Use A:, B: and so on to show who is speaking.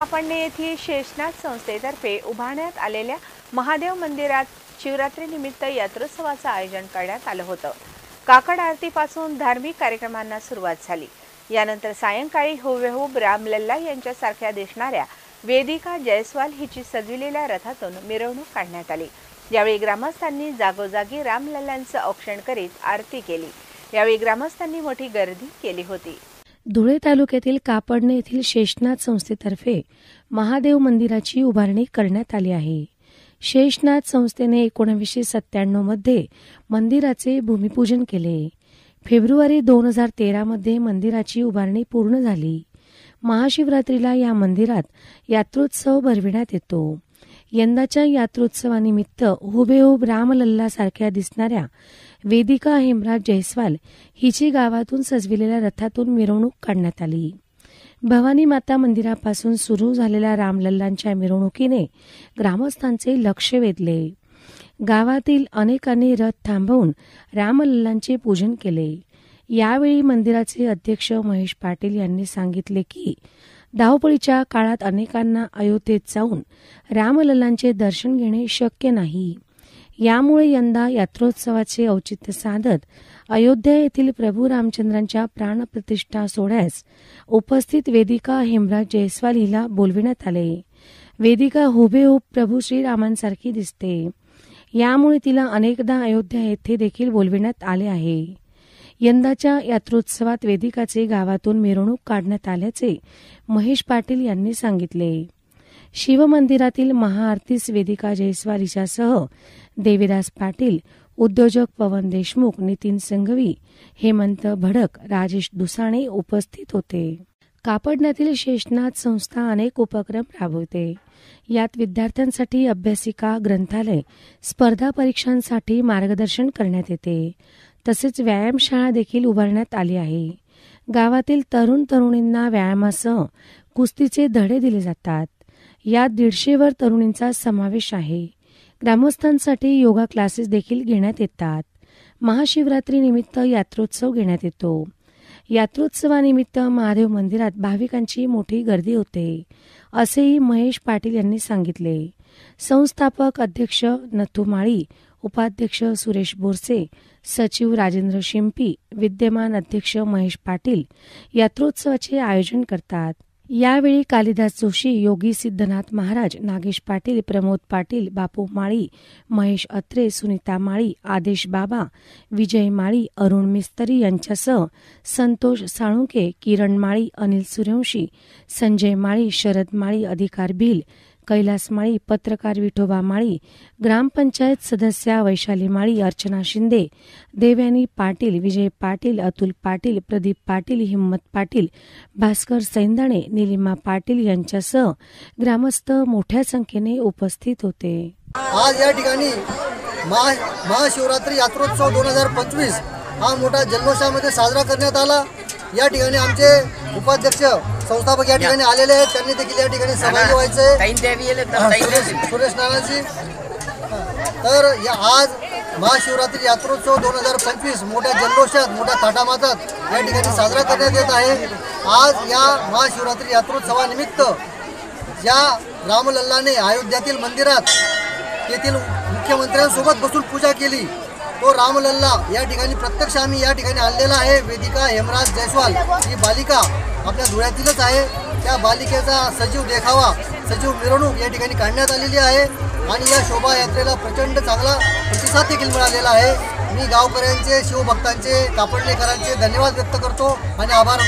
A: कापडणे येथील शेषनाग संस्थेतर्फे उभारण्यात आलेल्या महादेव मंदिरात शिवरात्री निमित्त यात्रोत्सवाचं आयोजन करण्यात आलं होतं। काकड आरतीपासून धार्मिक कार्यक्रमांना सुरुवात झाली। यानंतर सायंकाळी हुबेहूब रामलल्ला यांच्यासारख्या दिसणाऱ्या वेदिका जयस्वाल हिची सजविलेल्या रथातून मिरवणूक काढण्यात आली। यावेळी ग्रामस्थांनी जागोजागी रामलल्लांचं औक्षण करीत आरती केली। यावेळी ग्रामस्थांनी मोठी गर्दी केली होती।
B: धुळे तालुक्यातील कापडणे येथील शेषनाग संस्थेतर्फे महादेव मंदिराची उभारणी करण्यात आली आहे। शेषनाग संस्थेने 1997 मध्ये मंदिराचे भूमिपूजन केले। फेब्रुवारी 2013 मध्ये मंदिराची उभारणी पूर्ण झाली। महाशिवरात्रीला या मंदिरात यात्रोत्सव भरविण्यात येतो। यंदाच्या यात्रोत्सवानिमित्त हुबेहूब रामलल्ला सारख्या दिसणाऱ्या वेदिका हेमराज जयस्वाल हिची गावातून सजविलेल्या रथातून मिरवणूक काढण्यात आली। भवानी माता मंदिरापासून सुरू झालेल्या रामलल्लांच्या मिरवणुकीने ग्रामस्थांचे लक्ष वेधले। गावातील अनेकांनी रथ थांबवून रामलल्लांचे पूजन केले। यावेळी मंदिराचे अध्यक्ष महेश पाटील यांनी सांगितले की धावपळीच्या काळात अनेकांना अयोध्येत जाऊन रामलल्लांचे दर्शन घेणे शक्य नाही। यामुळे यंदा यात्रोत्सवाचे औचित्य साधत अयोध्या येथील प्रभू रामचंद्रांच्या प्राणप्रतिष्ठा सोहळ्यास उपस्थित वेदिका हेमराज जयस्वाल हिला बोलविण्यात आले। वेदिका हुबेहूब प्रभू श्रीरामांसारखी दिसते। यामुळे तिला अनेकदा अयोध्या येथे देखील बोलविण्यात आले आहे। यंदाच्या यात्रोत्सवात वेदिकाचे गावातून मिरवणूक काढण्यात आल्याचे महेश पाटील यांनी सांगितले। शिवमंदिरातील महाआरतीस वेदिका जयस्वाल हिच्यासह देवीदास पाटील, उद्योजक पवन देशमुख, नितीन संघवी, हेमंत भडक, राजेश दुसाणे उपस्थित होते। कापडण्यातील शेषनाग संस्था अनेक उपक्रम राबवते। यात विद्यार्थ्यांसाठी अभ्यासिका, ग्रंथालय, स्पर्धा परीक्षांसाठी मार्गदर्शन करण्यात येते। तसेच व्यायामशाळा देखील उभारण्यात आली आहे। गावातील तरुण तरुणींना व्यायामासह कुस्तीचे धडे दिले जातात। यात 150 वर तरुणींचा समावेश आहे। ग्रामस्थांसाठी योगा क्लासेस देखील घेण्यात येतात। महाशिवरात्री निमित्त यात्रोत्सव घेण्यात येतो। यात्रोत्सवानिमित्त महादेव मंदिरात भाविकांची मोठी गर्दी होते, असेही महेश पाटील यांनी सांगितले। संस्थापक अध्यक्ष नथू माळी, उपाध्यक्ष सुरेश बोरसे, सचिव राजेंद्र शिंपी, विद्यमान अध्यक्ष महेश पाटील यात्रोत्सवाचे आयोजन करतात। यावेळी कालिदास जोशी, योगी सिद्धनाथ महाराज, नागेश पाटील, प्रमोद पाटील, बापू माळी, महेश अत्रे, सुनीता माळी, आदेश बाबा, विजय माळी, अरुण मिस्त्री यांच्यासह संतोष साळुंके, किरण माळी, अनिल सूर्यवंशी, संजय माळी, शरद माळी, अधिकार भिल, कैलास माळी, पत्रकार विठोबा माळी, ग्रामपंचायत सदस्या वैशाली माळी, अर्चना शिंदे, देवयानी पाटील, विजय पाटील, अतुल पाटील, प्रदीप पाटील, हिम्मत पाटील, भास्कर सैंदाणे, निलिमा पाटील यांच्यासह ग्रामस्थ मोठ्या संख्येने उपस्थित होते।
C: आज या ठिकाणी महाशिवरात्री यात्रोत्सव 2025 हा मोठा जल्लोषामध्ये साजरा करण्यात आला। या ठिकाणी आमचे उपाध्यक्ष संस्थापक या ठिकाणी आलेले आहेत। त्यांनी देखील या ठिकाणी सहभागी व्हायचे सुरेश नानाजी। तर आज महाशिवरात्री यात्रोत्सव 2025 मोठ्या जल्लोषात, मोठ्या थाटामाटात या ठिकाणी साजरा करण्यात येत आहे। आज या महाशिवरात्री यात्रोत्सवानिमित्त ज्या रामलल्लाने अयोध्यातील मंदिरात येथील मुख्यमंत्र्यांसोबत बसून पूजा केली, तो रामलल्ला या ठिकाणी प्रत्यक्ष आम्ही या ठिकाणी आणलेला आहे। वेदिका हेमराज जयस्वाल ही बालिका आपल्या धुळ्यातीलच आहे। त्या बालिकेचा सजीव देखावा, सजीव मिरवणूक या ठिकाणी काढण्यात आलेली आहे आणि या शोभायात्रेला प्रचंड चांगला प्रतिसाद देखील मिळालेला आहे। मी गावकऱ्यांचे, शिवभक्तांचे, कापडणेकरांचे धन्यवाद व्यक्त करतो आणि आभार